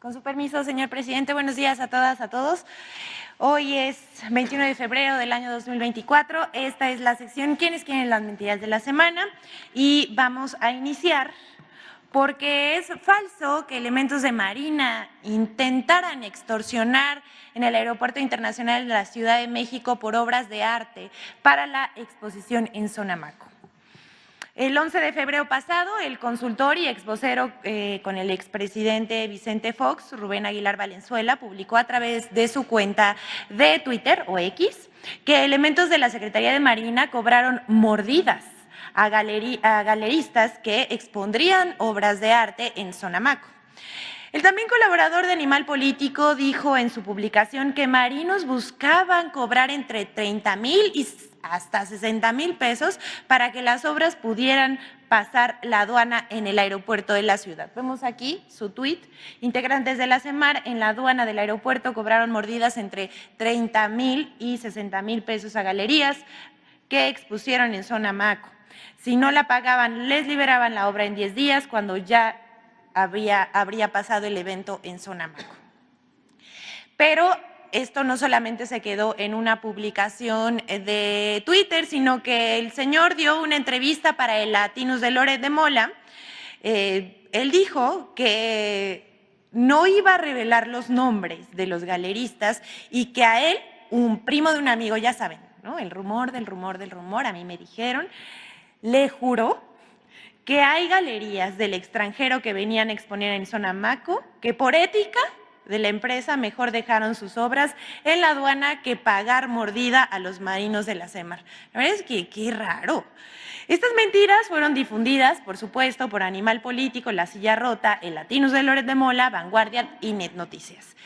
Con su permiso, señor presidente, buenos días a todas, a todos. Hoy es 21 de febrero del año 2024. Esta es la sección ¿Quiénes quieren las mentiras de la semana? Y vamos a iniciar porque es falso que elementos de Marina intentaran extorsionar en el Aeropuerto Internacional de la Ciudad de México por obras de arte para la exposición en Sonamaco. El 11 de febrero pasado, el consultor y exvocero con el expresidente Vicente Fox, Rubén Aguilar Valenzuela, publicó a través de su cuenta de Twitter o X que elementos de la Secretaría de Marina cobraron mordidas a galeristas que expondrían obras de arte en Sonamaco. El también colaborador de Animal Político dijo en su publicación que marinos buscaban cobrar entre 30,000 y hasta 60,000 pesos para que las obras pudieran pasar la aduana en el aeropuerto de la ciudad. Vemos aquí su tuit. Integrantes de la CEMAR en la aduana del aeropuerto cobraron mordidas entre 30,000 y 60,000 pesos a galerías que expusieron en Sonamaco. Si no la pagaban, les liberaban la obra en 10 días cuando ya habría pasado el evento en Sonamaco. Pero esto no solamente se quedó en una publicación de Twitter, sino que el señor dio una entrevista para el Latinus de Loret de Mola. Él dijo que no iba a revelar los nombres de los galeristas y que a él, un primo de un amigo, ya saben, ¿no? El rumor del rumor del rumor, a mí me dijeron, le juró que hay galerías del extranjero que venían a exponer en Sonamaco que por ética de la empresa mejor dejaron sus obras en la aduana que pagar mordida a los marinos de la CEMAR. La verdad es que qué raro. Estas mentiras fueron difundidas, por supuesto, por Animal Político, La Silla Rota, el Latinus de Loret de Mola, Vanguardia y Net Noticias.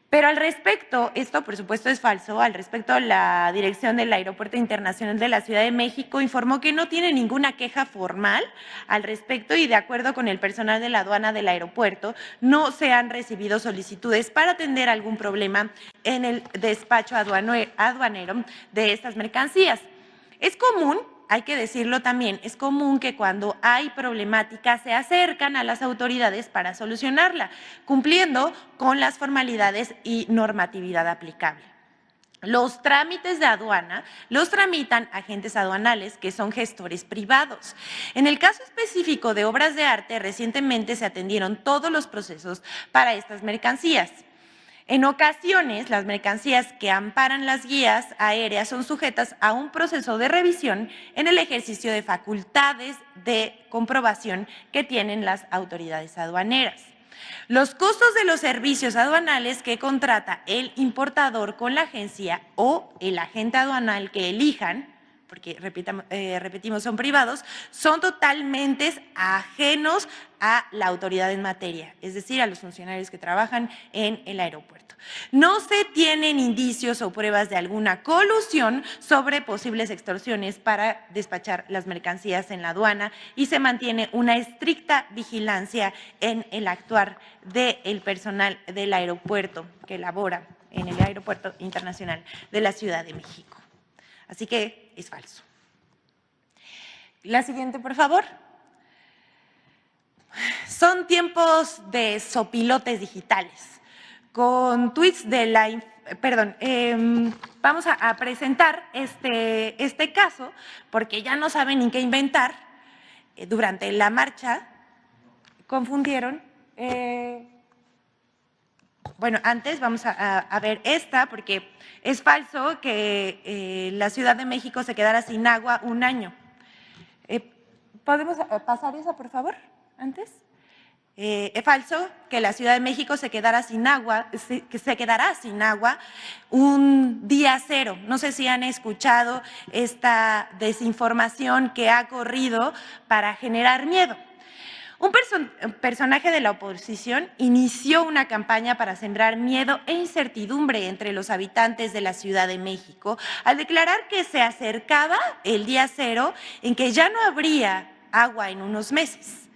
Pero al respecto, esto por supuesto es falso, al respecto la dirección del Aeropuerto Internacional de la Ciudad de México informó que no tiene ninguna queja formal al respecto y de acuerdo con el personal de la aduana del aeropuerto, no se han recibido solicitudes para atender algún problema en el despacho aduanero de estas mercancías. Es común, hay que decirlo también, es común que cuando hay problemática se acercan a las autoridades para solucionarla, cumpliendo con las formalidades y normatividad aplicable. Los trámites de aduana los tramitan agentes aduanales que son gestores privados. En el caso específico de obras de arte, recientemente se atendieron todos los procesos para estas mercancías. En ocasiones, las mercancías que amparan las guías aéreas son sujetas a un proceso de revisión en el ejercicio de facultades de comprobación que tienen las autoridades aduaneras. Los costos de los servicios aduanales que contrata el importador con la agencia o el agente aduanal que elijan, porque repetimos, son privados, son totalmente ajenos a la autoridad en materia, es decir, a los funcionarios que trabajan en el aeropuerto. No se tienen indicios o pruebas de alguna colusión sobre posibles extorsiones para despachar las mercancías en la aduana y se mantiene una estricta vigilancia en el actuar del personal del aeropuerto que labora en el Aeropuerto Internacional de la Ciudad de México. Así que es falso. La siguiente, por favor. Son tiempos de sopilotes digitales. Con tweets de la… vamos a presentar este caso porque ya no saben ni qué inventar. Durante la marcha confundieron… Bueno, antes vamos a ver esta porque es falso que la Ciudad de México se quedara sin agua un año. ¿Podemos pasar esa, por favor, antes? Es falso que la Ciudad de México se quedará sin agua un día cero. No sé si han escuchado esta desinformación que ha corrido para generar miedo. Un personaje de la oposición inició una campaña para sembrar miedo e incertidumbre entre los habitantes de la Ciudad de México al declarar que se acercaba el día cero en que ya no habría agua en unos meses.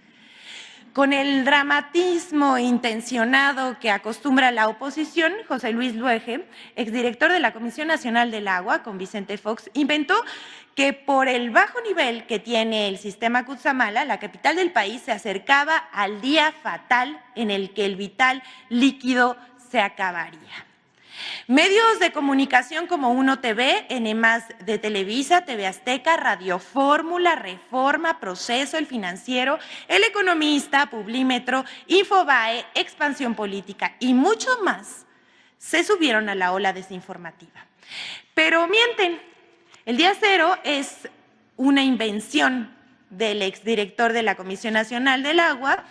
Con el dramatismo intencionado que acostumbra la oposición, José Luis Luege, exdirector de la Comisión Nacional del Agua, con Vicente Fox, inventó que por el bajo nivel que tiene el sistema Cutzamala, la capital del país se acercaba al día fatal en el que el vital líquido se acabaría. Medios de comunicación como Uno TV, N+ de Televisa, TV Azteca, Radio Fórmula, Reforma, Proceso, El Financiero, El Economista, Publímetro, Infobae, Expansión Política y mucho más se subieron a la ola desinformativa. Pero mienten, el día cero es una invención del exdirector de la Comisión Nacional del Agua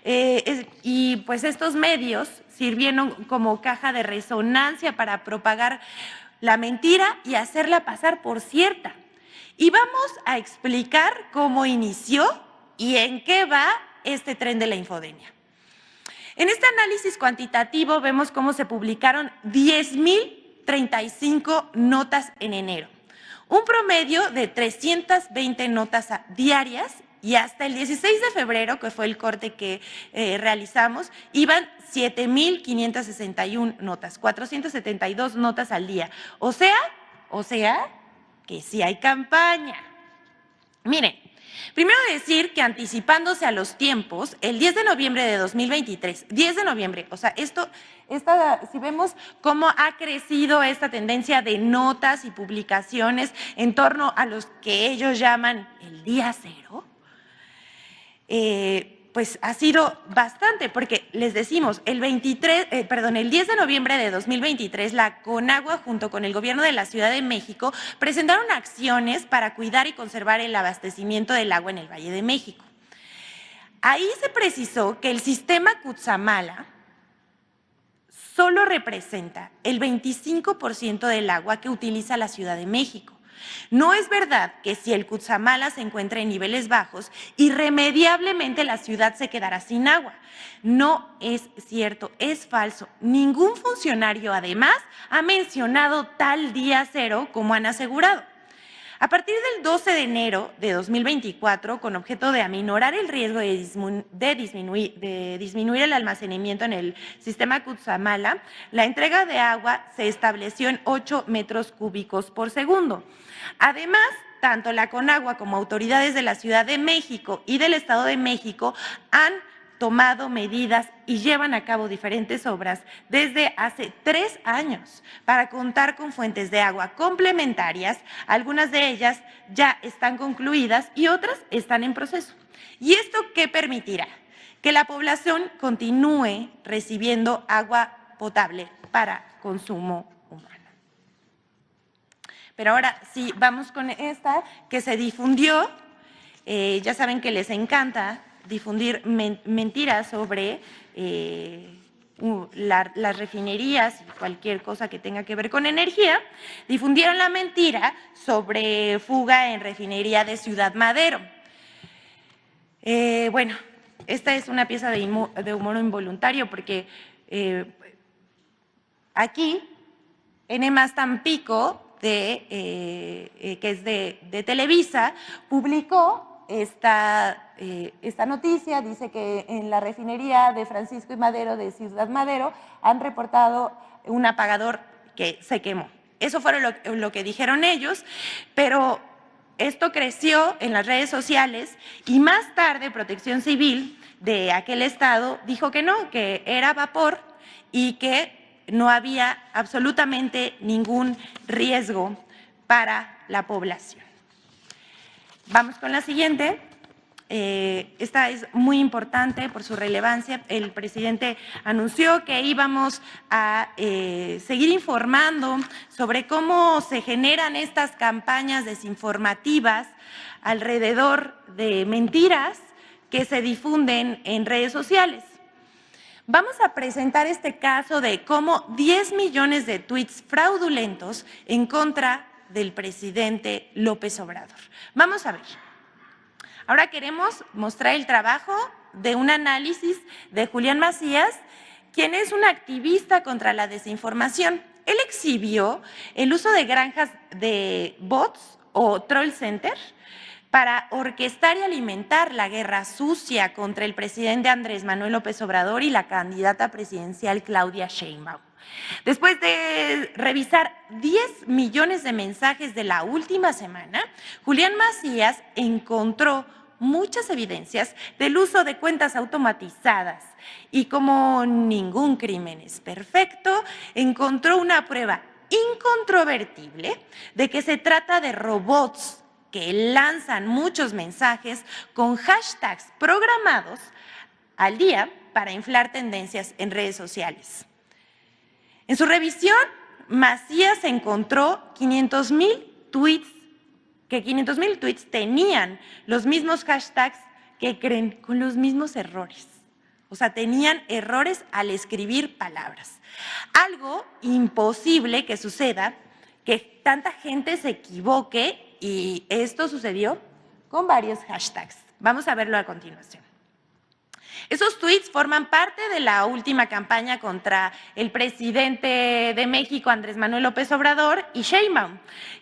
y pues estos medios sirvieron como caja de resonancia para propagar la mentira y hacerla pasar por cierta. Y vamos a explicar cómo inició y en qué va este tren de la infodemia. En este análisis cuantitativo vemos cómo se publicaron 10,035 notas en enero, un promedio de 320 notas diarias, y hasta el 16 de febrero, que fue el corte que realizamos, iban 7,561 notas, 472 notas al día. O sea, que sí hay campaña. Miren, primero decir que anticipándose a los tiempos, el 10 de noviembre de 2023, 10 de noviembre, o sea, si vemos cómo ha crecido esta tendencia de notas y publicaciones en torno a los que ellos llaman el día cero, pues ha sido bastante, porque les decimos, el 10 de noviembre de 2023, la Conagua junto con el gobierno de la Ciudad de México presentaron acciones para cuidar y conservar el abastecimiento del agua en el Valle de México. Ahí se precisó que el sistema Cutzamala solo representa el 25% del agua que utiliza la Ciudad de México. No es verdad que si el Cutzamala se encuentra en niveles bajos, irremediablemente la ciudad se quedará sin agua. No es cierto, es falso. Ningún funcionario, además, ha mencionado tal día cero como han asegurado. A partir del 12 de enero de 2024, con objeto de aminorar el riesgo de disminuir el almacenamiento en el sistema Cutzamala, la entrega de agua se estableció en 8 metros cúbicos por segundo. Además, tanto la Conagua como autoridades de la Ciudad de México y del Estado de México han tomado medidas y llevan a cabo diferentes obras desde hace 3 años para contar con fuentes de agua complementarias. Algunas de ellas ya están concluidas y otras están en proceso. ¿Y esto qué permitirá? Que la población continúe recibiendo agua potable para consumo humano. Pero ahora sí, vamos con esta que se difundió. Ya saben que les encanta difundir mentiras sobre las refinerías y cualquier cosa que tenga que ver con energía. Difundieron la mentira sobre fuga en refinería de Ciudad Madero. Bueno, esta es una pieza de humor involuntario porque aquí N+ Tampico, que es de Televisa, publicó esta noticia. Dice que en la refinería de Francisco y Madero de Ciudad Madero han reportado un apagador que se quemó. Eso fue lo que dijeron ellos, pero esto creció en las redes sociales y más tarde Protección Civil de aquel estado dijo que no, que era vapor y que no había absolutamente ningún riesgo para la población. Vamos con la siguiente. Esta es muy importante por su relevancia. El presidente anunció que íbamos a seguir informando sobre cómo se generan estas campañas desinformativas alrededor de mentiras que se difunden en redes sociales. Vamos a presentar este caso de cómo 10 millones de tweets fraudulentos en contra del presidente López Obrador. Vamos a ver. Ahora queremos mostrar el trabajo de un análisis de Julián Macías, quien es un activista contra la desinformación. Él exhibió el uso de granjas de bots o troll center para orquestar y alimentar la guerra sucia contra el presidente Andrés Manuel López Obrador y la candidata presidencial Claudia Sheinbaum. Después de revisar 10 millones de mensajes de la última semana, Julián Macías encontró muchas evidencias del uso de cuentas automatizadas y, como ningún crimen es perfecto, encontró una prueba incontrovertible de que se trata de robots que lanzan muchos mensajes con hashtags programados al día para inflar tendencias en redes sociales. En su revisión, Macías encontró 500,000 tweets, que 500,000 tweets tenían los mismos hashtags que creen, con los mismos errores. O sea, tenían errores al escribir palabras. Algo imposible que suceda, que tanta gente se equivoque, y esto sucedió con varios hashtags. Vamos a verlo a continuación. Esos tweets forman parte de la última campaña contra el presidente de México, Andrés Manuel López Obrador, y Sheinbaum,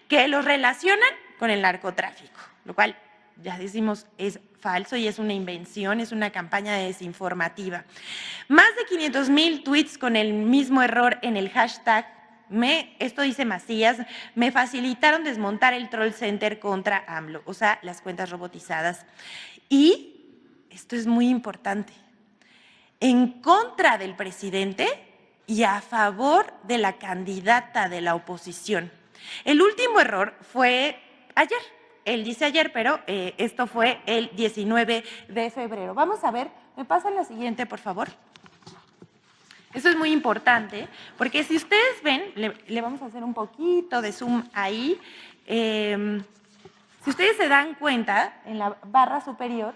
que los relacionan con el narcotráfico, lo cual ya decimos es falso y es una invención, es una campaña desinformativa. Más de 500,000 tweets con el mismo error en el hashtag, esto dice Macías, me facilitaron desmontar el troll center contra AMLO, o sea, las cuentas robotizadas. Y esto es muy importante, en contra del presidente y a favor de la candidata de la oposición. El último error fue ayer, él dice ayer, pero esto fue el 19 de febrero. Vamos a ver, me pasan la siguiente, por favor. Eso es muy importante, porque si ustedes ven, le vamos a hacer un poquito de zoom ahí. Si ustedes se dan cuenta, en la barra superior,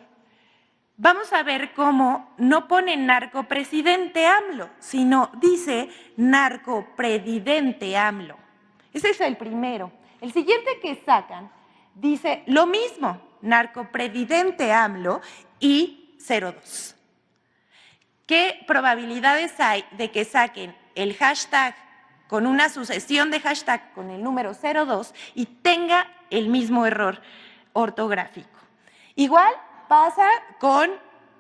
vamos a ver cómo no pone narcopresidente AMLO, sino dice narcopredidente AMLO. Ese es el primero. El siguiente que sacan dice lo mismo, narcopredidente AMLO y 02. ¿Qué probabilidades hay de que saquen el hashtag con una sucesión de hashtag con el número 02 y tenga el mismo error ortográfico? Igual pasa con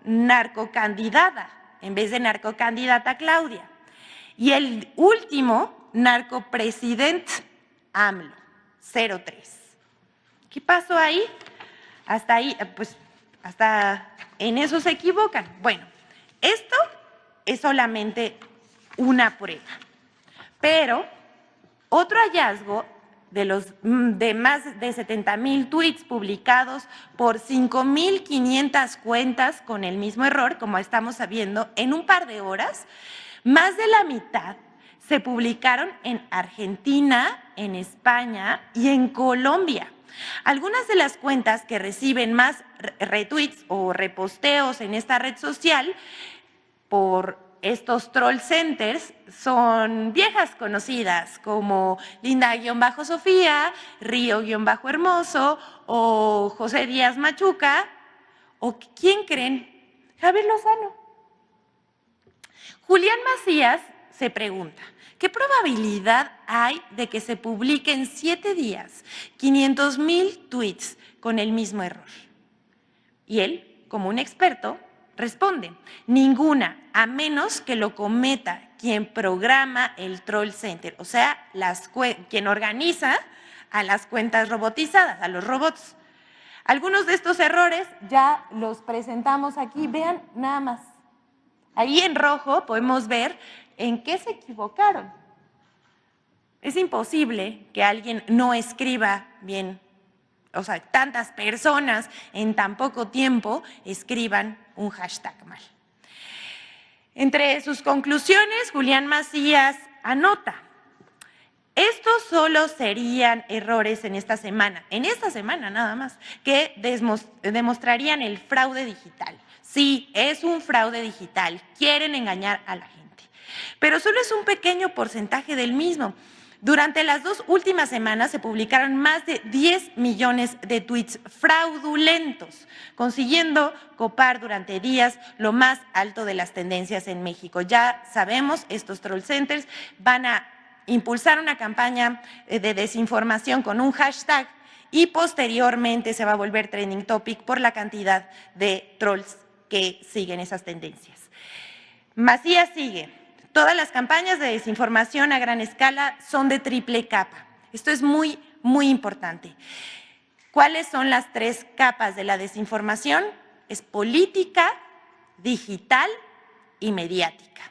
narcocandidata, en vez de narcocandidata Claudia. Y el último, narcopresidente AMLO, 03. ¿Qué pasó ahí? Hasta ahí, pues hasta en eso se equivocan. Bueno, esto es solamente una prueba, pero otro hallazgo de más de 70,000 tweets publicados por 5,500 cuentas con el mismo error, como estamos sabiendo, en un par de horas, más de la mitad se publicaron en Argentina, en España y en Colombia. Algunas de las cuentas que reciben más retweets o reposteos en esta red social por estos troll centers son viejas conocidas como Linda-Sofía, Río-Hermoso o José Díaz Machuca, o ¿quién creen? Javier Lozano. Julián Macías se pregunta, ¿qué probabilidad hay de que se publique en 7 días 500,000 tweets con el mismo error? Y él, como un experto, responde, ninguna, a menos que lo cometa quien programa el troll center, o sea, quien organiza a las cuentas robotizadas, a los robots. Algunos de estos errores ya los presentamos aquí, vean nada más. Ahí en rojo podemos ver en qué se equivocaron. Es imposible que alguien no escriba bien, o sea, tantas personas en tan poco tiempo escriban un hashtag mal. Entre sus conclusiones, Julián Macías anota, estos solo serían errores en esta semana nada más, que demostrarían el fraude digital. Sí, es un fraude digital, quieren engañar a la gente, pero solo es un pequeño porcentaje del mismo. Durante las 2 últimas semanas se publicaron más de 10 millones de tweets fraudulentos, consiguiendo copar durante días lo más alto de las tendencias en México. Ya sabemos, estos troll centers van a impulsar una campaña de desinformación con un hashtag y posteriormente se va a volver trending topic por la cantidad de trolls que siguen esas tendencias. Macías sigue. Todas las campañas de desinformación a gran escala son de triple capa. Esto es muy, muy importante. ¿Cuáles son las 3 capas de la desinformación? Es política, digital y mediática.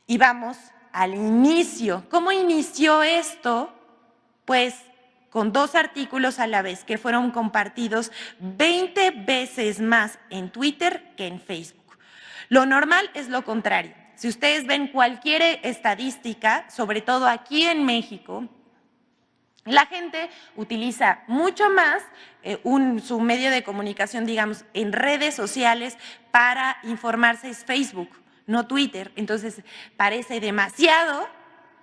Y vamos al inicio. ¿Cómo inició esto? Pues con 2 artículos a la vez que fueron compartidos 20 veces más en Twitter que en Facebook. Lo normal es lo contrario. Si ustedes ven cualquier estadística, sobre todo aquí en México, la gente utiliza mucho más su medio de comunicación, digamos, en redes sociales para informarse es Facebook, no Twitter. Entonces, parece demasiado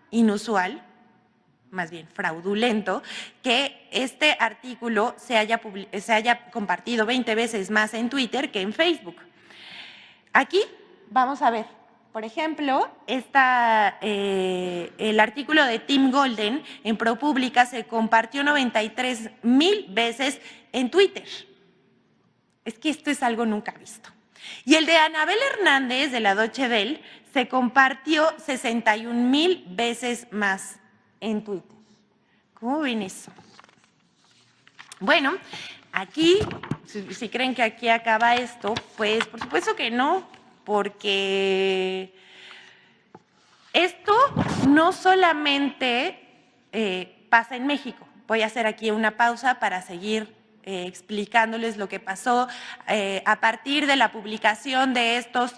inusual, más bien fraudulento, que este artículo se haya compartido 20 veces más en Twitter que en Facebook. Aquí vamos a ver. Por ejemplo, el artículo de Tim Golden en ProPublica se compartió 93,000 veces en Twitter. Es que esto es algo nunca visto. Y el de Anabel Hernández de la Deutsche Welle se compartió 61,000 veces más en Twitter. ¿Cómo ven eso? Bueno, aquí, si creen que aquí acaba esto, pues por supuesto que no, porque esto no solamente pasa en México. Voy a hacer aquí una pausa para seguir explicándoles lo que pasó a partir de la publicación de estos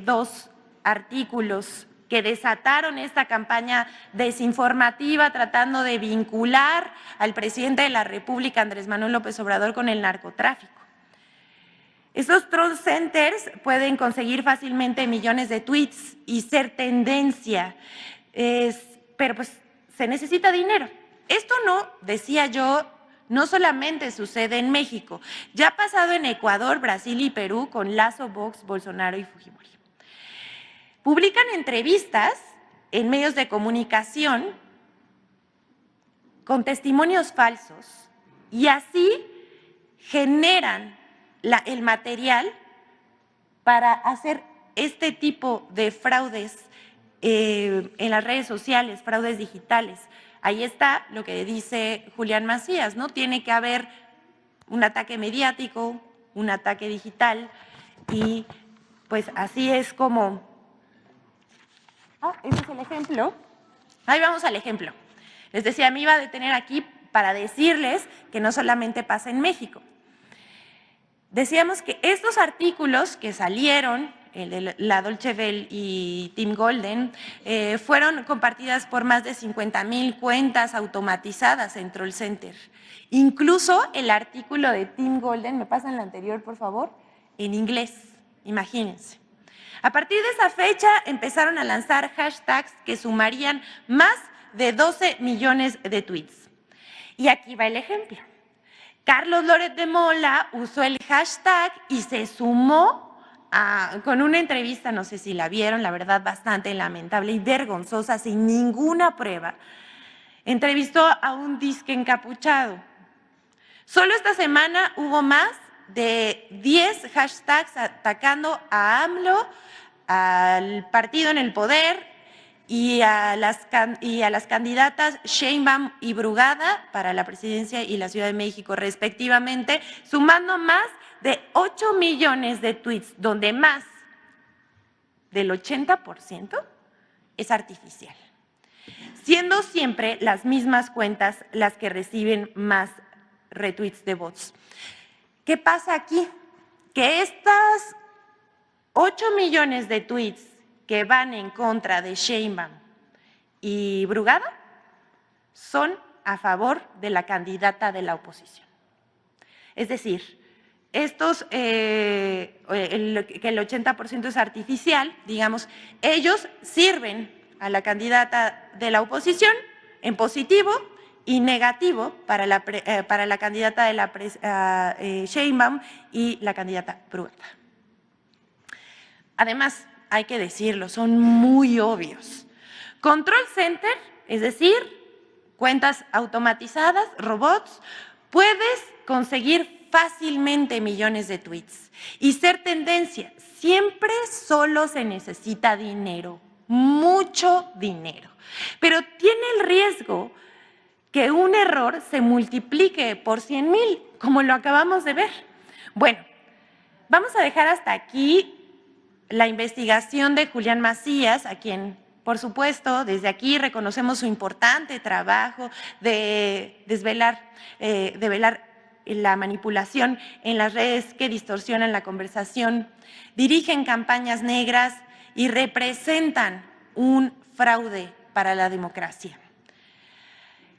2 artículos que desataron esta campaña desinformativa tratando de vincular al presidente de la República, Andrés Manuel López Obrador, con el narcotráfico. Estos troll centers pueden conseguir fácilmente millones de tweets y ser tendencia, pero pues se necesita dinero. Esto no, decía yo, no solamente sucede en México, ya ha pasado en Ecuador, Brasil y Perú con Lazo, Vox, Bolsonaro y Fujimori. Publican entrevistas en medios de comunicación con testimonios falsos y así generan el material para hacer este tipo de fraudes en las redes sociales, fraudes digitales. Ahí está lo que dice Julián Macías, ¿no? Tiene que haber un ataque mediático, un ataque digital y pues así es como… ese es el ejemplo. Ahí vamos al ejemplo. Les decía, me iba a detener aquí para decirles que no solamente pasa en México. Decíamos que estos artículos que salieron, el de la Deutsche Welle y Tim Golden, fueron compartidas por más de 50,000 cuentas automatizadas en Troll Center. Incluso el artículo de Tim Golden, ¿me pasan la anterior, por favor? En inglés, imagínense. A partir de esa fecha empezaron a lanzar hashtags que sumarían más de 12 millones de tweets. Y aquí va el ejemplo. Carlos Loret de Mola usó el hashtag y se sumó con una entrevista, no sé si la vieron, la verdad bastante lamentable y vergonzosa, sin ninguna prueba. Entrevistó a un disque encapuchado. Solo esta semana hubo más de 10 hashtags atacando a AMLO, al partido en el poder y a las candidatas Sheinbaum y Brugada para la presidencia y la Ciudad de México respectivamente, sumando más de 8 millones de tweets, donde más del 80% es artificial, siendo siempre las mismas cuentas las que reciben más retweets de bots. ¿Qué pasa aquí? Que estas 8 millones de tweets que van en contra de Sheinbaum y Brugada son a favor de la candidata de la oposición. Es decir, estos, que el 80% es artificial, digamos, ellos sirven a la candidata de la oposición en positivo y negativo para la candidata de la Sheinbaum y la candidata Brugada. Además, hay que decirlo, son muy obvios. Control Center, es decir, cuentas automatizadas, robots, puedes conseguir fácilmente millones de tweets y ser tendencia. Siempre solo se necesita dinero, mucho dinero, pero tiene el riesgo que un error se multiplique por 100,000, como lo acabamos de ver. Bueno, vamos a dejar hasta aquí la investigación de Julián Macías, a quien, por supuesto, desde aquí reconocemos su importante trabajo de desvelar, develar la manipulación en las redes que distorsionan la conversación, dirigen campañas negras y representan un fraude para la democracia.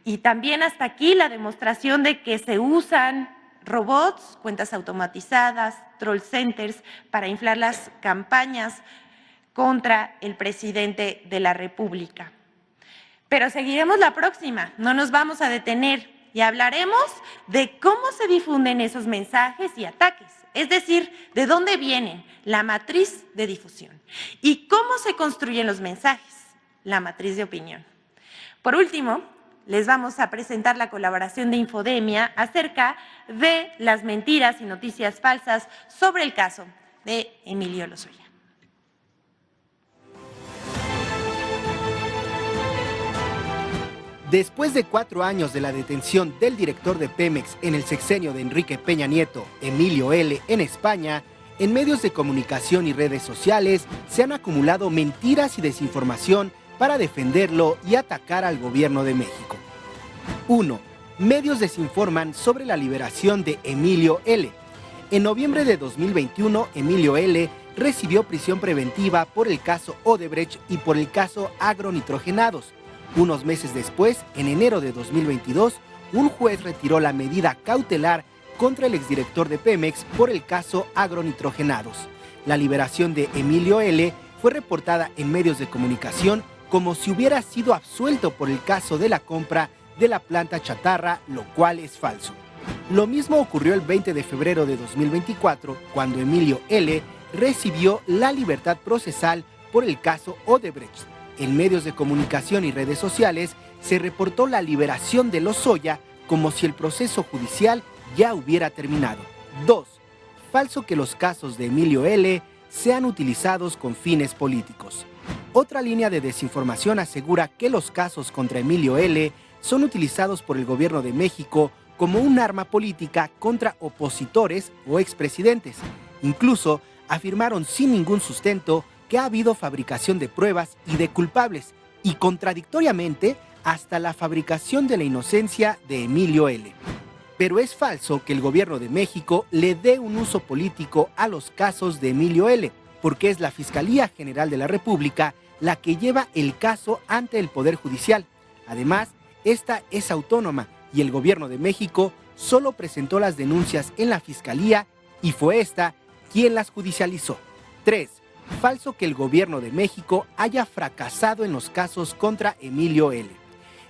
Y también hasta aquí la demostración de que se usan robots, cuentas automatizadas, troll centers para inflar las campañas contra el presidente de la República. Pero seguiremos la próxima, no nos vamos a detener y hablaremos de cómo se difunden esos mensajes y ataques, es decir, de dónde vienen, la matriz de difusión, y cómo se construyen los mensajes, la matriz de opinión. Por último, les vamos a presentar la colaboración de Infodemia acerca de las mentiras y noticias falsas sobre el caso de Emilio Lozoya. Después de 4 años de la detención del director de Pemex en el sexenio de Enrique Peña Nieto, Emilio L., en España, en medios de comunicación y redes sociales se han acumulado mentiras y desinformación para defenderlo y atacar al gobierno de México. 1. Medios desinforman sobre la liberación de Emilio L. En noviembre de 2021, Emilio L. recibió prisión preventiva por el caso Odebrecht y por el caso agronitrogenados. Unos meses después, en enero de 2022, un juez retiró la medida cautelar contra el exdirector de Pemex por el caso agronitrogenados. La liberación de Emilio L. fue reportada en medios de comunicación como si hubiera sido absuelto por el caso de la compra de la planta chatarra, lo cual es falso. Lo mismo ocurrió el 20 de febrero de 2024, cuando Emilio L. recibió la libertad procesal por el caso Odebrecht. En medios de comunicación y redes sociales se reportó la liberación de Lozoya como si el proceso judicial ya hubiera terminado. 2. Falso que los casos de Emilio L. sean utilizados con fines políticos. Otra línea de desinformación asegura que los casos contra Emilio L. son utilizados por el gobierno de México como un arma política contra opositores o expresidentes. Incluso afirmaron sin ningún sustento que ha habido fabricación de pruebas y de culpables, y contradictoriamente hasta la fabricación de la inocencia de Emilio L. Pero es falso que el gobierno de México le dé un uso político a los casos de Emilio L., porque es la Fiscalía General de la República la que lleva el caso ante el Poder Judicial. Además, esta es autónoma y el gobierno de México solo presentó las denuncias en la Fiscalía y fue esta quien las judicializó. 3. Falso que el gobierno de México haya fracasado en los casos contra Emilio L.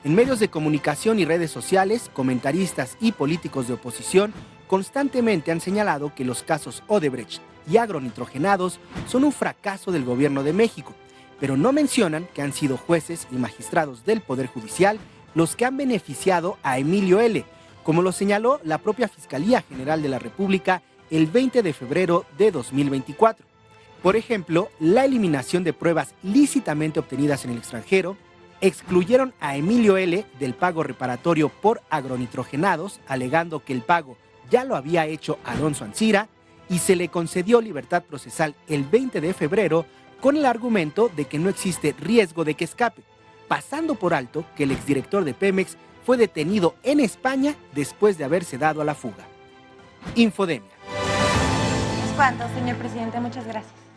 En medios de comunicación y redes sociales, comentaristas y políticos de oposición constantemente han señalado que los casos Odebrecht y agronitrogenados son un fracaso del gobierno de México, pero no mencionan que han sido jueces y magistrados del Poder Judicial los que han beneficiado a Emilio L., como lo señaló la propia Fiscalía General de la República el 20 de febrero de 2024. Por ejemplo, la eliminación de pruebas lícitamente obtenidas en el extranjero, excluyeron a Emilio L. del pago reparatorio por agronitrogenados, alegando que el pago ya lo había hecho Alonso Ancira, y se le concedió libertad procesal el 20 de febrero con el argumento de que no existe riesgo de que escape, pasando por alto que el exdirector de Pemex fue detenido en España después de haberse dado a la fuga. Infodemia. Es cuanto, señor presidente. Muchas gracias.